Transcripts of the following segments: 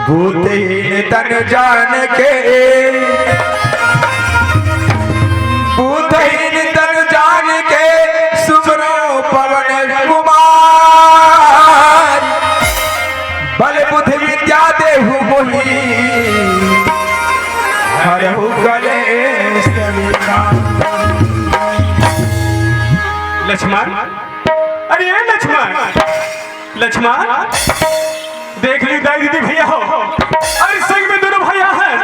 भूतहीन तन जान के, भूतहीन तन जान के सुमरो पवन कुमार। बल बुद्धि विद्या देहु मोहि, हरहु कलेश लक्ष्मण, अरे ये लक्ष्मण, लक्ष्मण देख ली दाई दीदी भैया हो, अरे संग में दोनों भैया हैं,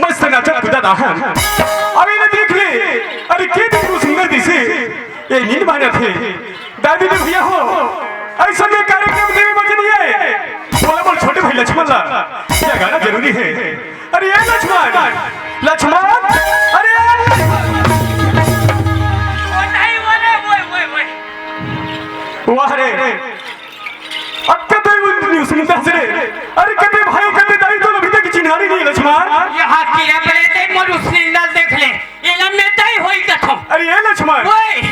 मस्त नाचत कूदत हैं। अभी ने देख ली, अरे के देखो सुंदर दिसे, ये नींद माने थे दाई दीदी भैया हो। ऐसा में कार्यक्रम देवी बजनी है, बोला बोल छोटे भाई लक्ष्मण ला, ये गाना जरूरी है। अरे ये लक्ष्मण, लक्ष्मण, अरे वाह रे, अब कते न्यूज़ में दस रे, अरे कते भाई कते दाई तो अभी तक चिन्हारी नहीं लक्ष्मण। यहाँ की है बड़े ते मोर उसने देख ले, ये लम्बे दाई होई कथो। अरे ये लक्ष्मण,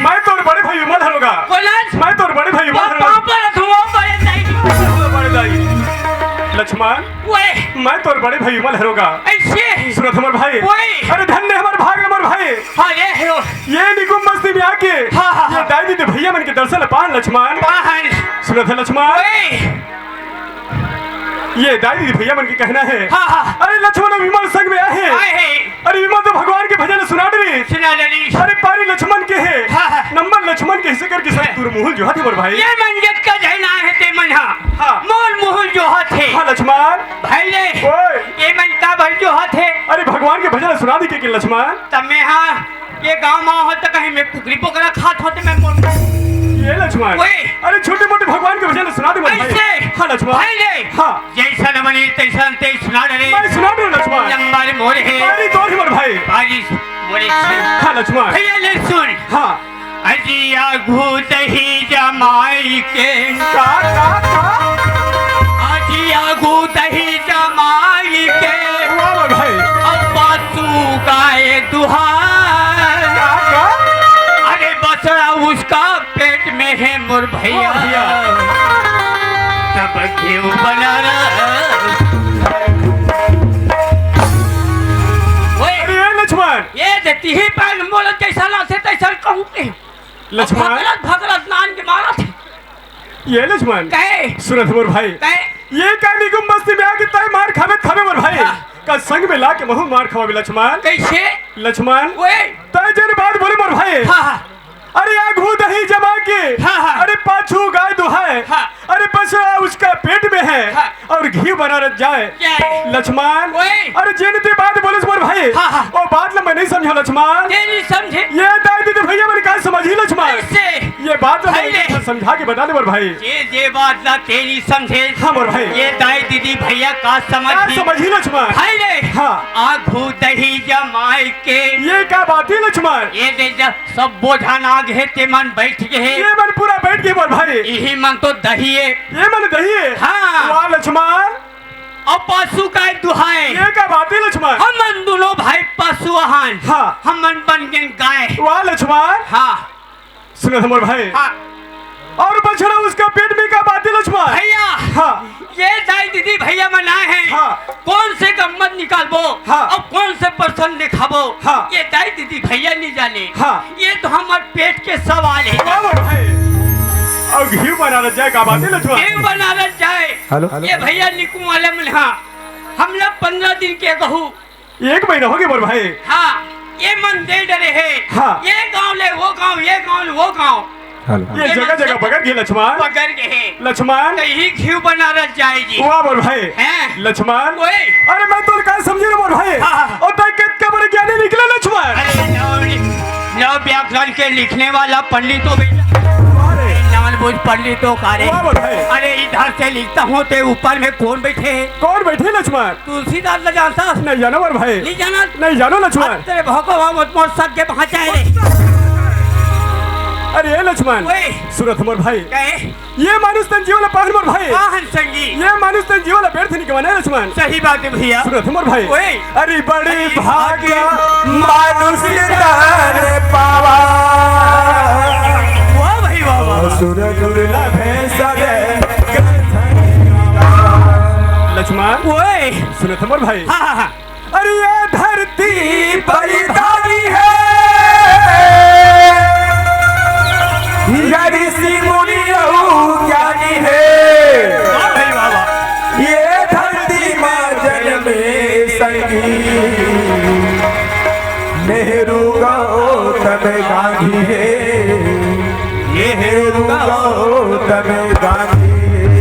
मैं तो बड़े भाई उमर हरोगा, मैं तो बड़े भाई उमर हरोगा, बड़े दाई लक्ष्मण, मैं तो बड़े भाई उमर हरोगा। ऐसे सुरत हमार भाई, अरे धन्य हमार भाग हमार भाई। अरे हो ये निकुम मस्ती में आके ये दाई दीदी भैया मन के दर्शन पान लक्ष्मण। सुरत है लक्ष्मण, ये दाई दीदी भैया मन के कहना है। अरे लक्ष्मण विमल संग में आए, अरे विमल तो भगवान के भजन सुना रही, अरे पारी लक्ष्मण के है, नंबर लक्ष्मण के हिस्से करके सब दूर मुहुल जो हाथी मोर भाई। ये मंजत का जहना है ते मन्हा, मोल मुहुल जो हाथे। हाँ लक्ष्मण, भाई ले, ये मनता भर जो हाथे। अरे भगवान के भजन सुना दी के लक्ष्मण। तब मैं हाँ ये गाँव माँ हो तो कहीं मैं पुकरी पोकरा खात होते मैं मोल। ये लक्ष्मण, अरे छोटे मोटे भगवान के भजन सुना दे भाई। हाँ लक्ष्मण, भाई ले, हाँ जैसा न बनी तैसा ते सुना दे। मैं सुना दूं लक्ष्मण। लंबारे मोरे है, पारी तोड़ मोर भाई। पारी मोरे से। हाँ लक्ष्मण, भैया ले सुन। हाँ अजिया घूत ही जमाई के, अजिया घूत ही जमाई के, भाई अब बासु गाए दुहार। अरे बसड़ा उसका पेट में है मोर भैया, तब क्यों बना रहा। लक्ष्मण, ये देती ही पैन मोल कैसा लासे तैसा कहूँ के लक्ष्मण भगलत नान के मारा थे। ये लक्ष्मण, कहे सुरत मोर भाई, ये का निकुम मस्ती में आके तय मार खावे खावे मोर भाई का संग में लाके महू मार खवावे लक्ष्मण। कैसे लक्ष्मण, तय जन बात बोले मोर भाई। अरे आगू दही जमा के, अरे पाछू गाय दुहाए, अरे बसड़ा उसका पेट में है और घी बना रह जाए। लक्ष्मण, अरे जिन ते बात बोले मोर भाई, वो बात मैं नहीं समझा लक्ष्मण। नहीं समझे, ये दाई दीदी भैया मैंने कहा समझी लक्ष्मण। ये बात मैं समझा के बता दे मोर भाई। ये बात ना तेरी समझे। हाँ मोर भाई, ये दाई दीदी भैया का समझी लक्ष्मण। आगू दही जमाई के, ये क्या बात है लक्ष्मण। ये दे सब बोझा ना घेते मन बैठ गए, ये मन पूरा बैठ गए मोर भाई। यही मन तो दही है, ये मन दही है। हाँ वाह लक्ष्मण, अब पशु का दुहाए। ये क्या बात है लक्ष्मण। हम दोनों भाई पशु आहान, हम बन गए गाय। वाह लक्ष्मण, हाँ सुनो मोर भाई। और बछड़ा उसका पेट में क्या बात है लक्ष्मण। भैया ये दाई दीदी भैया मनाए हैं, कौन से गम्मत निकालबो और कौन से पर्सन दिखाबो, ये दाई दीदी भैया नहीं जाने। ये तो हमारे पेट के सवाल है। और घी बनारस जाए का बात है लक्ष्मण। घी बनारस जाए। ये भैया निकुम वाले में हम लोग 15 दिन के कहू, 1 महीना हो गया मोर भाई। हाँ ये मन दे डरे है। ये गाँव ले वो गाँव, ये गाँव ले वो गाँव, ये जगह जगह पकड़ गए लक्ष्मण। पकड़ गए लक्ष्मण, यही घी बनारस जाएगी। वाह मोर भाई। लक्ष्मण, अरे मैं तो क्या समझे मोर भाई। और तय कितना बड़े ज्ञानी निकले लक्ष्मण। नव व्याकरण के लिखने वाला पंडित तो बुझ पंडित तो कार्य। अरे इधर से लिखता हूँ ते ऊपर में कौन बैठे है। कौन बैठे लक्ष्मण। तुलसीदास न जानता। नहीं जानो मोर भाई। नहीं जाना, नहीं जानो लक्ष्मण। तेरे भगवान मोर सक के पहुँचाए रे। अरे ये लक्ष्मण, सूरत मोर भाई, ये मानुष तन जीवन पहन मोर भाई। ये मानुष तन जीवन व्यर्थ नहीं कमाना लक्ष्मण। सही बात है भैया। सूरत मोर भाई, अरे बड़ी भाग्य मानुष तन पावा। वाह भाई वाह। सूरत दुर्लभ है सगे लक्ष्मण ओए सुनो थमर भाई हाँ हाँ हाँ अरे ये धरती परिधारी है ऋषि मुनि ज्ञानी है वाह भाई वाह वाह ये धरती माँ जन्म संगी नेहरू गौतम गांधी है ये नेहरू गौतम गांधी है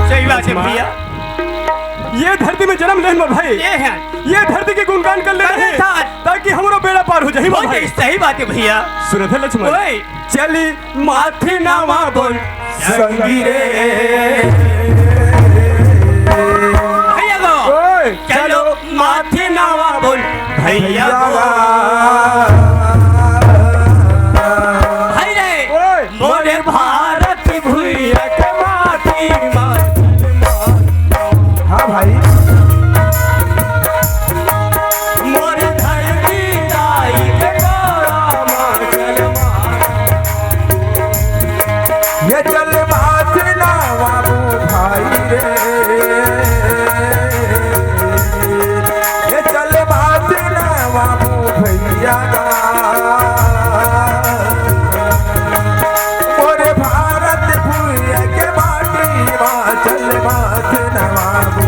सही बात है भैया ये धरती में जन्म लेन भाई ये है ये धरती के गुणगान कर ले रहे साथ। ताकि हमारा बेड़ा पार हो जाए भाई सही बात है भैया सुनो थे लक्ष्मण ओए चली माथे नावा बोल संगी रे भैया गो ओए चलो माथे नावा बोल भैया गो भाई रे ओए मोरे भारत भूया के माटी हाँ भाई मोरे धरती दाई के गोरा माचल ये चल माचना बाबू भाई रे ये चल माचना बाबू भैया मोरे भारत भूया के माटी माचल माचना बाबू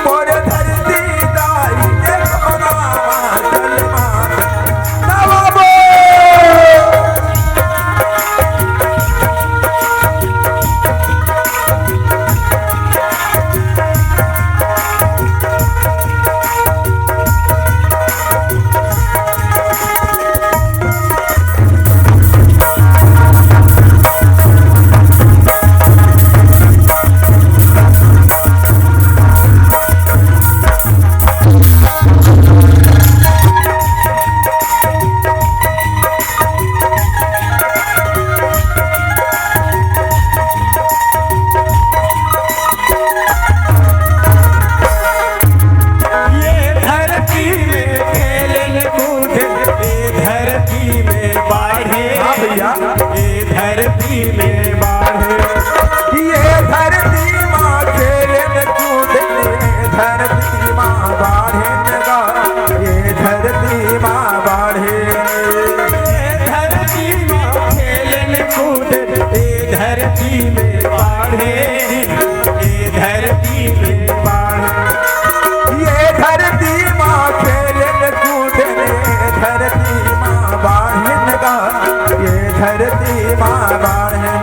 मोरे धरती दाई के गोरा माचल माचना बाबू ये धरती में खेलन कूदे ये धरती में बाढ़े हाँ भैया। ये धरती में बाढ़े ये धरती माँ खेलन कूदने धरती माँ बाढ़े गा ये धरती माँ बाढ़े ये धरती में खेलन कूदे ये धरती में बाढ़े ये धरती में बाढ़े ये धरती माँ खेलन कूदने धरती माँ बाढ़े गा ये धरती माँ बाढ़े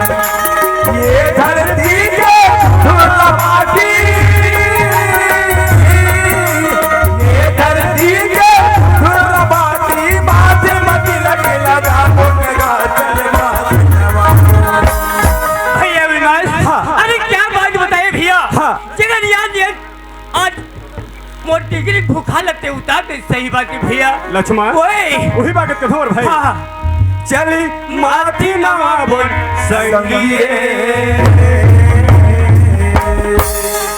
ये धरती के धुला माटी ये धरती के धुला माटी माथे मती लगा मुनगा चल माथे भैया विनाश अरे क्या बात बताए भैया जगह याद ये आज मोर डिग्री भूखा लगते उतार दे सही बात है भैया लक्ष्मण ओए वही बात कहता हूँ भाई हाँ चली माथी नवा बोल संगी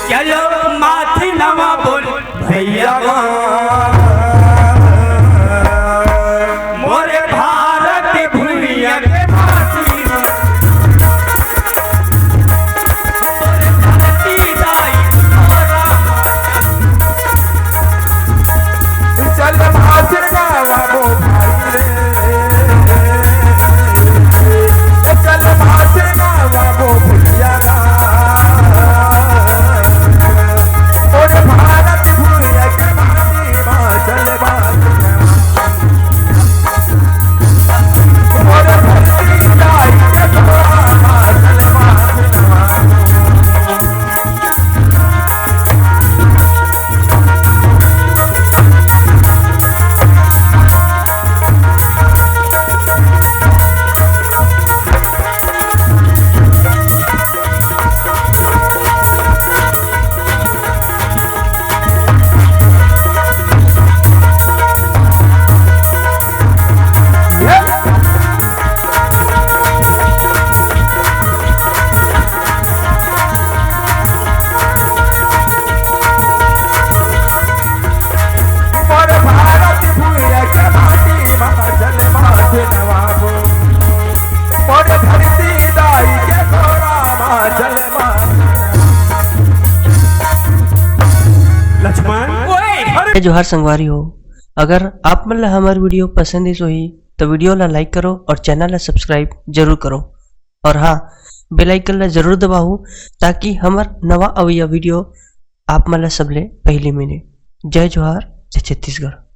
चलो माथे नवा बोल भैया मोरे भारत भूमिया के माटी मोरे धरती दाई गोरा चल माचना बाबू भाई रे चल माचना बाबू भैया जय जोहार संगवारी हो। अगर आप मन ला हमार वीडियो पसंद इस होही तो वीडियो ला लाइक करो और चैनल ला सब्सक्राइब जरूर करो। और हाँ, बेल आइकन ला जरूर दबाओ ताकि हमार नवा अवैया वीडियो आप मन ला सबले पहले मिले। जय जोहार, जय छत्तीसगढ़।